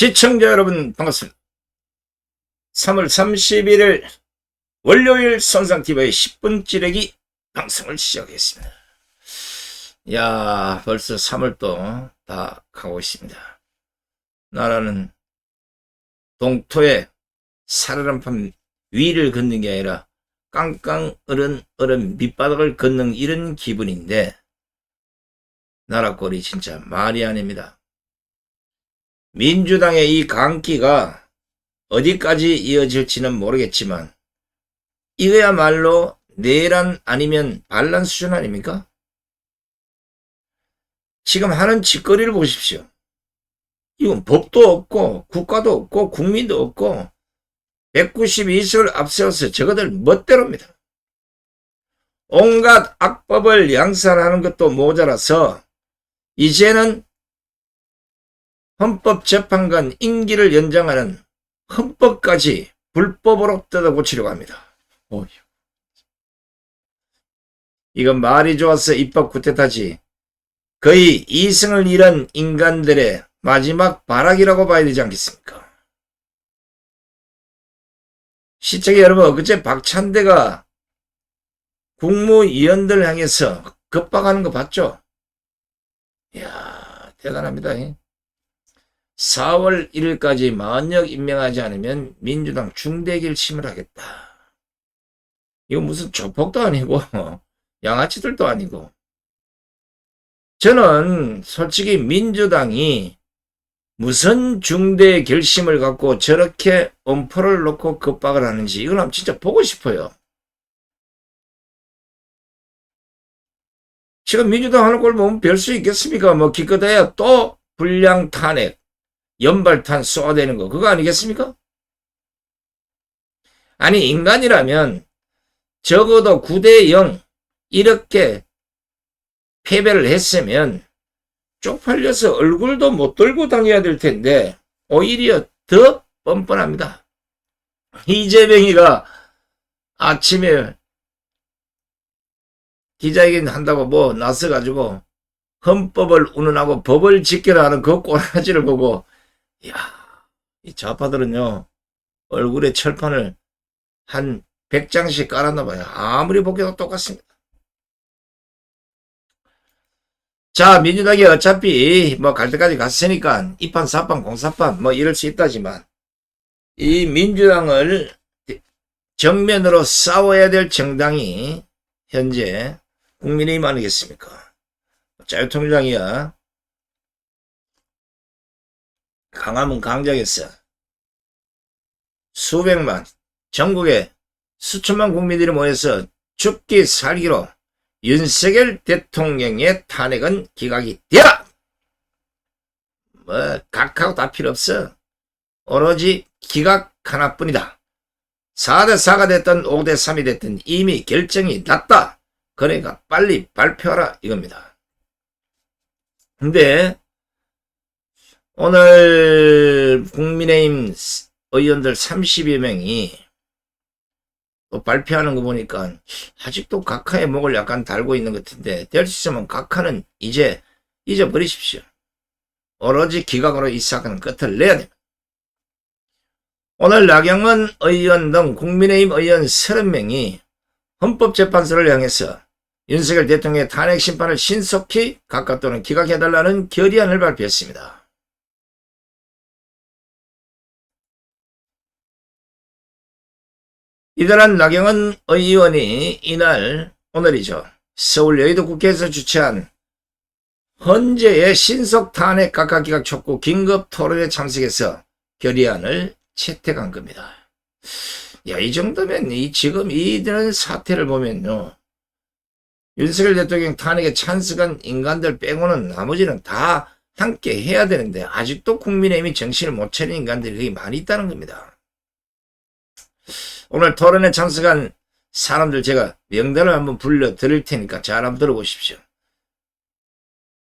시청자 여러분 반갑습니다. 3월 31일 월요일 선상TV의 10분 찌르기 방송을 시작하겠습니다. 야, 벌써 3월도 다 가고 있습니다. 나라는 동토의 살얼음판 위를 걷는 게 아니라 깡깡 얼은 밑바닥을 걷는 이런 기분인데 나라 꼴이 진짜 말이 아닙니다. 민주당의 이 강기가 어디까지 이어질지는 모르겠지만 이거야말로 내란 아니면 반란 수준 아닙니까? 지금 하는 짓거리를 보십시오. 이건 법도 없고 국가도 없고 국민도 없고 192석을 앞세워서 저거들 멋대로입니다. 온갖 악법을 양산하는 것도 모자라서 이제는 헌법재판관 임기를 연장하는 헌법까지 불법으로 뜯어고치려고 합니다. 이건 말이 좋아서 입법 구태타지 거의 이승을 잃은 인간들의 마지막 발악이라고 봐야 되지 않겠습니까? 시청자 여러분, 그제 박찬대가 국무위원들 향해서 겁박하는 거 봤죠? 이야, 대단합니다. 4월 1일까지 만약 임명하지 않으면 민주당 중대 결심을 하겠다. 이거 무슨 조폭도 아니고 양아치들도 아니고. 저는 솔직히 민주당이 무슨 중대 결심을 갖고 저렇게 엄포를 놓고 겁박을 하는지 이걸 한번 진짜 보고 싶어요. 지금 민주당 하는 걸 보면 별 수 있겠습니까? 뭐 기껏해야 또 불량 탄핵 연발탄 쏘아대는 거 그거 아니겠습니까? 아니 인간이라면 적어도 9대0 이렇게 패배를 했으면 쪽팔려서 얼굴도 못 들고 다녀야 될 텐데 오히려 더 뻔뻔합니다. 이재명이가 아침에 기자회견 한다고 뭐 나서가지고 헌법을 운운하고 법을 지켜라 하는 그 꼬라지를 보고 이야, 이 좌파들은요, 얼굴에 철판을 한 100장씩 깔았나봐요. 아무리 보기도 똑같습니다. 자, 민주당이 어차피 뭐 갈 때까지 갔으니까 2판, 4판, 공사판 뭐 이럴 수 있다지만 이 민주당을 정면으로 싸워야 될 정당이 현재 국민의힘 아니겠습니까? 자유통일당이야. 강화문 광장에서 수백만, 전국에 수천만 국민들이 모여서 죽기 살기로 윤석열 대통령의 탄핵은 기각이 되라! 뭐 각하고 다 필요 없어. 오로지 기각 하나뿐이다. 4대4가 됐든 5대3이 됐든 이미 결정이 났다. 그러니까 빨리 발표하라 이겁니다. 근데 오늘 국민의힘 의원들 30여 명이 또 발표하는 거 보니까 아직도 각하의 목을 약간 달고 있는 것 같은데 될 수 있으면 각하는 이제 잊어버리십시오. 오로지 기각으로 이 사건은 끝을 내야 됩니다. 오늘 나경원 의원 등 국민의힘 의원 30명이 헌법재판소를 향해서 윤석열 대통령의 탄핵 심판을 신속히 각하 또는 기각해달라는 결의안을 발표했습니다. 이들은 나경원 의원이 이날 오늘이죠. 서울 여의도 국회에서 주최한 헌재의 신속 탄핵 각하 기각 촉구 긴급 토론에 참석해서 결의안을 채택한 겁니다. 야, 이 정도면 지금 이런 사태를 보면요. 윤석열 대통령 탄핵에 찬성한 인간들 빼고는 나머지는 다 함께 해야 되는데 아직도 국민의힘이 정신을 못 차린 인간들이 많이 있다는 겁니다. 오늘 토론에 참석한 사람들 제가 명단을 한번 불러드릴 테니까 잘 한번 들어보십시오.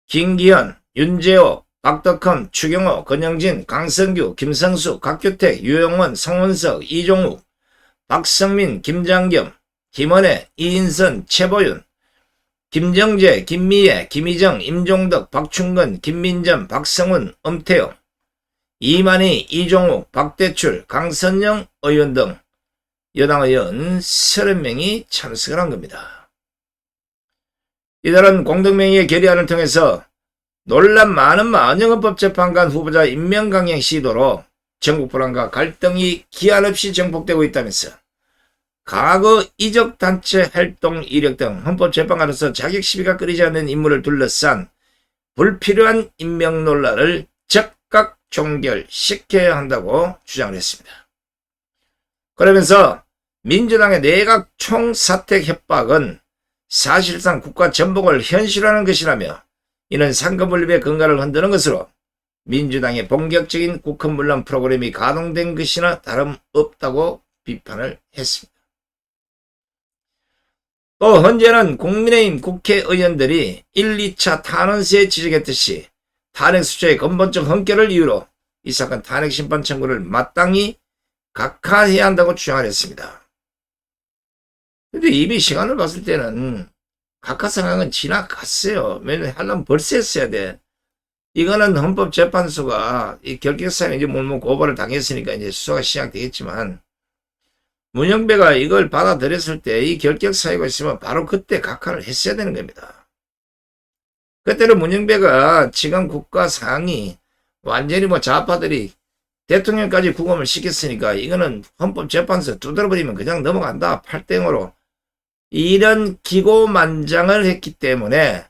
김기현, 윤재호, 박덕흠, 추경호, 권영진, 강성규, 김성수, 각규택, 유영원, 성원석, 이종욱, 박성민, 김장겸, 김원혜, 이인선, 최보윤, 김정재, 김미애, 김희정, 임종덕, 박충근, 김민점, 박성훈, 엄태영 이만희, 이종욱, 박대출, 강선영 의원 등 여당 의원 30명이 참석을 한 겁니다. 이들은 공동명의의 결의안을 통해서 논란 많은 만영헌법재판관 후보자 임명강행 시도로 전국 불안과 갈등이 기한 없이 증폭되고 있다면서 과거 이적단체 활동 이력 등 헌법재판관으로서 자격 시비가 끊이지 않는 인물을 둘러싼 불필요한 임명 논란을 즉각 종결시켜야 한다고 주장을 했습니다. 그러면서 민주당의 내각 총사퇴 협박은 사실상 국가 전복을 현실화하는 것이라며 이는 상권분립의 근간을 흔드는 것으로 민주당의 본격적인 국헌문란 프로그램이 가동된 것이나 다름없다고 비판을 했습니다. 또 현재는 국민의힘 국회의원들이 1, 2차 탄원서에 지적했듯이 탄핵 수초의 근본적 흠결을 이유로 이 사건 탄핵 심판 청구를 마땅히 각하해야 한다고 주장을 했습니다. 근데 이미 시간을 봤을 때는 각하 상황은 지나갔어요. 왜냐면 하려면 벌써 했어야 돼. 이거는 헌법재판소가 이 결격사항에 이제 물론 고발을 당했으니까 이제 수사가 시작되겠지만 문영배가 이걸 받아들였을 때 이 결격 사유가 있으면 바로 그때 각하를 했어야 되는 겁니다. 그때는 문영배가 지금 국가 상황이 완전히 뭐 좌파들이 대통령까지 구금을 시켰으니까 이거는 헌법재판소 두드려버리면 그냥 넘어간다. 8대0으로. 이런 기고만장을 했기 때문에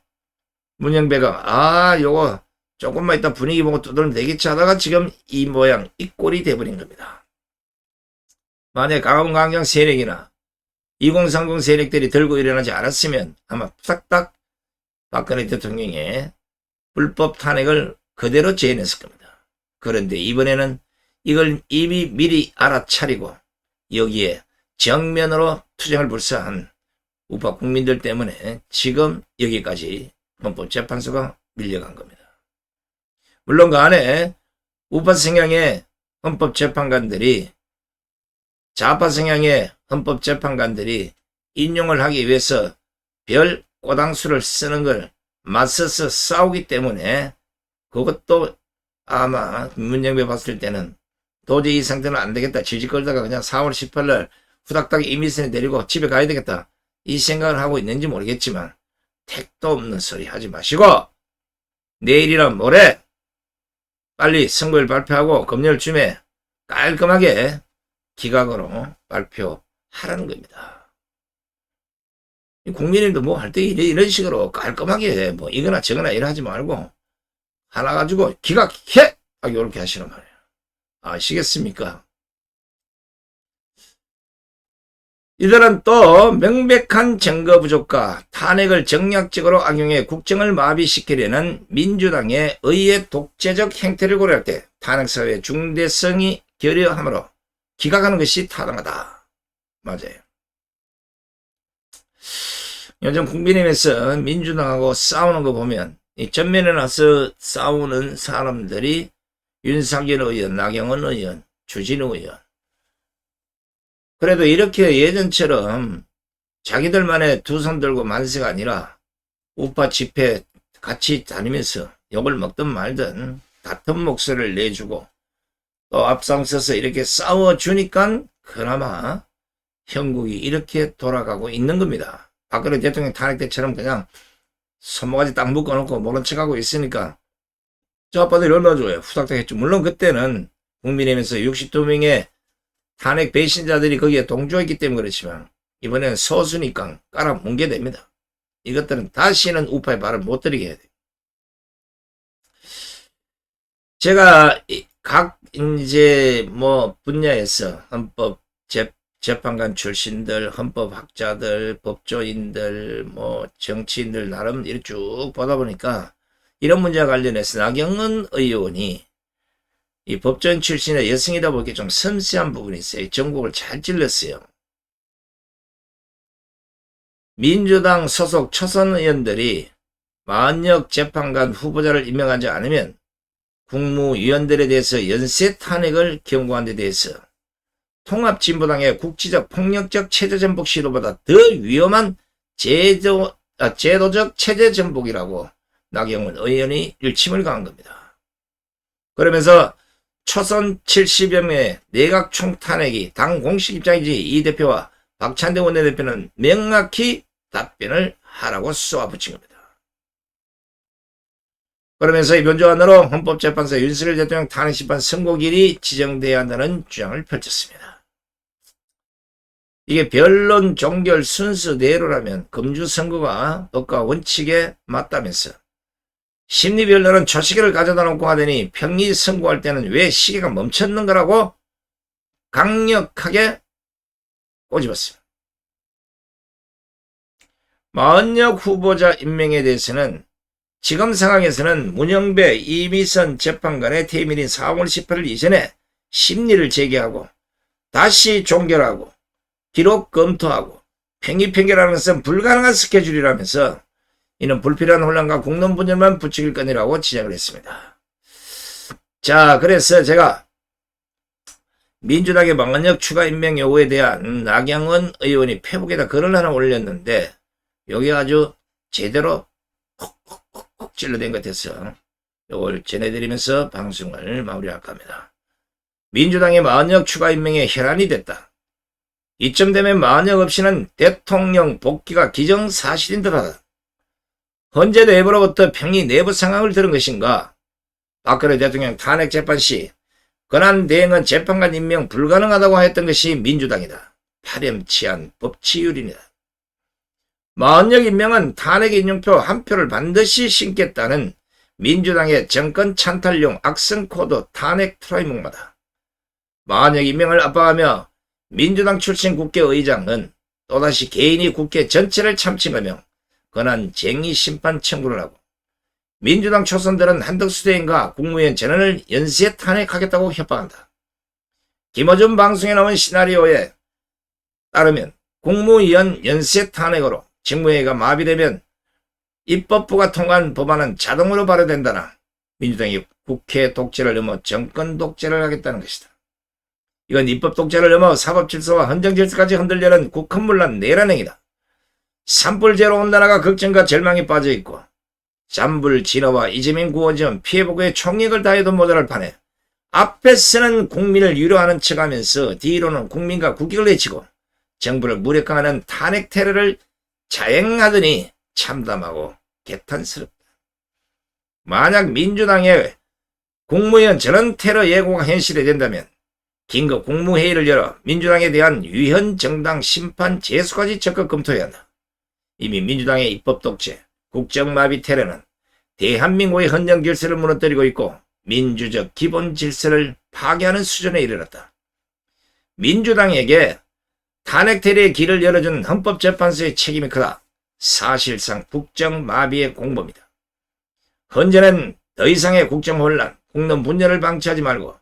문영배가 요거 조금만 이따 분위기 보고 두드리면 되겠지 하다가 지금 이 모양 이 꼴이 돼버린 겁니다. 만약 강원강경 세력이나 2030 세력들이 들고 일어나지 않았으면 아마 싹딱 박근혜 대통령의 불법 탄핵을 그대로 재현했을 겁니다. 그런데 이번에는 이걸 이미 미리 알아차리고 여기에 정면으로 투쟁을 불사한 우파 국민들 때문에 지금 여기까지 헌법재판소가 밀려간 겁니다. 물론 그 안에 우파 성향의 헌법재판관들이 좌파 성향의 헌법재판관들이 인용을 하기 위해서 별 꼬당수를 쓰는 걸 맞서서 싸우기 때문에 그것도 아마 문영배 봤을 때는 도저히 이 상태는 안 되겠다. 질질 끌다가 그냥 4월 18일 후닥닥 이미선에 내리고 집에 가야 되겠다. 이 생각을 하고 있는지 모르겠지만 택도 없는 소리 하지 마시고 내일이나 모레 빨리 선거일 발표하고 금요일쯤에 깔끔하게 기각으로 발표하라는 겁니다. 국민의힘도 뭐 할 때 이런 식으로 깔끔하게 뭐 이거나 저거나 이러지 말고 하나 가지고 기각해! 이렇게 하시는 말이에요. 아시겠습니까? 이들은 또 명백한 증거 부족과 탄핵을 정략적으로 악용해 국정을 마비시키려는 민주당의 의회 독재적 행태를 고려할 때 탄핵사유의 중대성이 결여하므로 기각하는 것이 타당하다. 맞아요. 요즘 국민의힘에서 민주당하고 싸우는 거 보면 이 전면에 나서 싸우는 사람들이 윤석열 의원, 나경원 의원, 주진우 의원. 그래도 이렇게 예전처럼 자기들만의 두 손 들고 만세가 아니라 우파 집회 같이 다니면서 욕을 먹든 말든 같은 목소리를 내주고 또 앞장서서 이렇게 싸워주니까 그나마 형국이 이렇게 돌아가고 있는 겁니다. 박근혜 대통령 탄핵 때처럼 그냥 손모가지 딱 묶어놓고 모른 척하고 있으니까 저 아빠들이 얼마나 좋아요. 후닥닥 했죠. 물론 그때는 국민의힘에서 62명의 탄핵 배신자들이 거기에 동조했기 때문에 그렇지만 이번에는 소수니까 깔아 뭉개 됩니다. 이것들은 다시는 우파의 발을 못 들이게 해야 돼요. 제가 각 이제 뭐 분야에서 헌법 재판관 출신들, 헌법학자들, 법조인들, 뭐 정치인들 나름 이렇게 쭉 보다 보니까 이런 문제와 관련해서 나경원 의원이 이 법조인 출신의 여성이다 보니까 좀 섬세한 부분이 있어요. 전국을 잘 찔렀어요. 민주당 소속 초선 의원들이 만약 재판관 후보자를 임명하지 않으면 국무위원들에 대해서 연쇄 탄핵을 경고한 데 대해서 통합진보당의 국지적 폭력적 체제전복 시도보다 더 위험한 제도적 체제전복이라고 나경원 의원이 일침을 가한 겁니다. 그러면서 초선 70여 명의 내각 총탄핵이 당 공식 입장이지 이 대표와 박찬대 원내대표는 명확히 답변을 하라고 쏘아붙인 겁니다. 그러면서 이 변조안으로 헌법재판소 윤석열 대통령 탄핵심판 선고일이 지정돼야 한다는 주장을 펼쳤습니다. 이게 변론 종결 순서대로라면 금주선고가 법과 원칙에 맞다면서 심리변론은 초시계를 가져다 놓고 하더니 평리 선고할 때는 왜 시계가 멈췄는 거라고 강력하게 꼬집었습니다. 마은혁 후보자 임명에 대해서는 지금 상황에서는 문영배, 이미선 재판관의 퇴임일인 4월 18일 이전에 심리를 재개하고 다시 종결하고 기록 검토하고 평의 판결하는 것은 불가능한 스케줄이라면서 이는 불필요한 혼란과 국론 분열만 부추길 거니라고 지적을 했습니다. 자, 그래서 제가 민주당의 마은혁 추가 임명 요구에 대한 나경원 의원이 페북에다 글을 하나 올렸는데 여기 아주 제대로 콕콕콕콕 찔러댄 것 같아서 이걸 전해드리면서 방송을 마무리할까 합니다. 민주당의 마은혁 추가 임명에 혈안이 됐다. 이쯤 되면 마은혁 없이는 대통령 복귀가 기정사실인 듯하다. 헌재 내부로부터 평리 내부 상황을 들은 것인가? 박근혜 대통령 탄핵 재판 시 권한 대행은 재판관 임명 불가능하다고 하였던 것이 민주당이다. 파렴치한 법치유린이다. 마은혁 임명은 탄핵 인용표 한 표를 반드시 심겠다는 민주당의 정권 찬탈용 악성 코드 탄핵 트라이목마다 마은혁 임명을 압박하며 민주당 출신 국회의장은 또다시 개인이 국회 전체를 참칭하며 권한 쟁의 심판 청구를 하고 민주당 초선들은 한덕수 대행과 국무위원 전원을 연쇄 탄핵하겠다고 협박한다. 김어준 방송에 나온 시나리오에 따르면 국무위원 연쇄 탄핵으로 직무회의가 마비되면 입법부가 통과한 법안은 자동으로 발효된다나 민주당이 국회 독재를 넘어 정권 독재를 하겠다는 것이다. 이건 입법 독재를 넘어 사법 질서와 헌정 질서까지 흔들려는 국헌문란 내란 행위다. 산불제로 온 나라가 걱정과 절망에 빠져있고 잔불 진화와 이재명 구호지원 피해보고에 총력을 다해도 모자랄 판에 앞에서는 국민을 유료하는 척하면서 뒤로는 국민과 국익을 해치고 정부를 무력화하는 탄핵 테러를 자행하더니 참담하고 개탄스럽다. 만약 민주당의 국무위원 전원 테러 예고가 현실이 된다면 긴급 국무회의를 열어 민주당에 대한 위헌 정당 심판 제소까지 적극 검토해야 한다. 이미 민주당의 입법 독재, 국정마비 테러는 대한민국의 헌정 질서를 무너뜨리고 있고 민주적 기본 질서를 파괴하는 수준에 이르렀다. 민주당에게 탄핵 테러의 길을 열어준 헌법재판소의 책임이 크다. 사실상 국정마비의 공범이다. 헌재는 더 이상의 국정혼란, 국론 분열을 방치하지 말고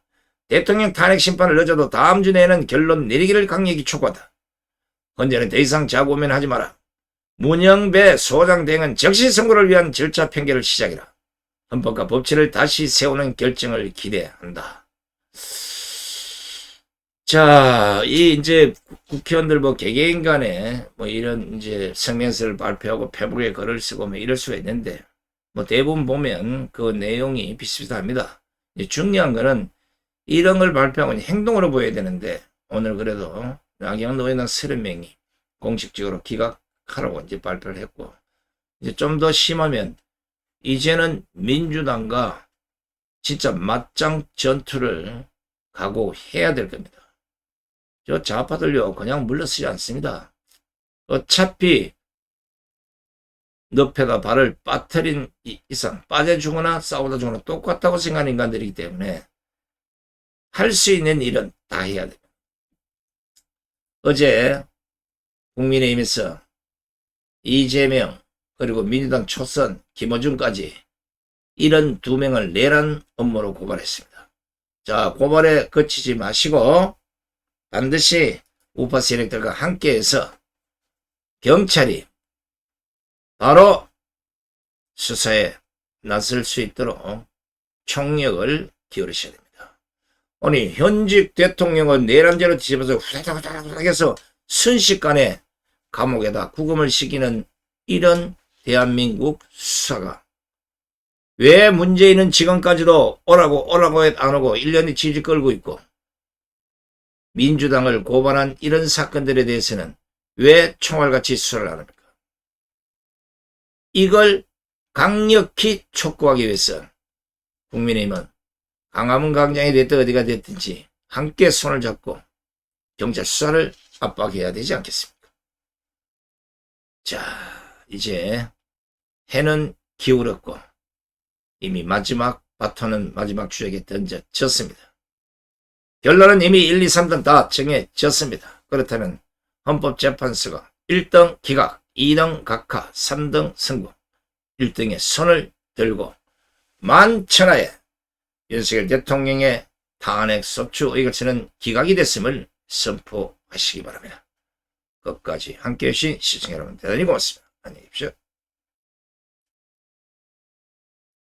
대통령 탄핵 심판을 늦어도 다음 주 내에는 결론 내리기를 강력히 촉구한다. 헌재는 더 이상 자고면하지 마라. 문영배 소장 대행은 즉시 선고를 위한 절차 편개를 시작이라. 헌법과 법치를 다시 세우는 결정을 기대한다. 자, 이제 국회의원들 개개인 간에 이런 이제 성명서를 발표하고 페북에 글을 쓰고 이럴 수가 있는데 대부분 보면 그 내용이 비슷비슷합니다. 중요한 거는 이런 걸 발표하고 행동으로 보여야 되는데 오늘 그래도 나경원 의원 30명이 공식적으로 기각하라고 이제 발표를 했고 이제 좀 더 심하면 이제는 민주당과 진짜 맞짱 전투를 각오해야 될 겁니다. 저 좌파들요 그냥 물러서지 않습니다. 어차피 늪에다 발을 빠뜨린 이상 빠져주거나 싸우다 죽거나 똑같다고 생각하는 인간들이기 때문에 할 수 있는 일은 다 해야 됩니다. 어제 국민의힘에서 이재명 그리고 민주당 초선 김어준까지 이런 2명을 내란 업무로 고발했습니다. 자, 고발에 그치지 마시고 반드시 우파 세력들과 함께해서 경찰이 바로 수사에 나설 수 있도록 총력을 기울이셔야 됩니다. 아니 현직 대통령은 내란죄로 뒤집어서 후다닥 해서 순식간에 감옥에다 구금을 시키는 이런 대한민국 수사가 왜 문재인은 지금까지도 오라고 안 오고 1년이 질질 끌고 있고 민주당을 고발한 이런 사건들에 대해서는 왜 총알같이 수사를 안 합니까? 이걸 강력히 촉구하기 위해서 국민의힘은 광화문 광장이 됐든 어디가 됐든지 함께 손을 잡고 경찰 수사를 압박해야 되지 않겠습니까? 자, 이제 해는 기울었고 이미 마지막 바톤은 마지막 주에게 던져졌습니다. 결론은 이미 1, 2, 3등 다 정해졌습니다. 그렇다면 헌법재판소가 1등 기각, 2등 각하, 3등 선고, 1등에 손을 들고 만천하에 윤석열 대통령의 탄핵 소추 의결서는 기각이 됐음을 선포하시기 바랍니다. 끝까지 함께해 주신 시청자 여러분 대단히 고맙습니다. 안녕히 계십시오.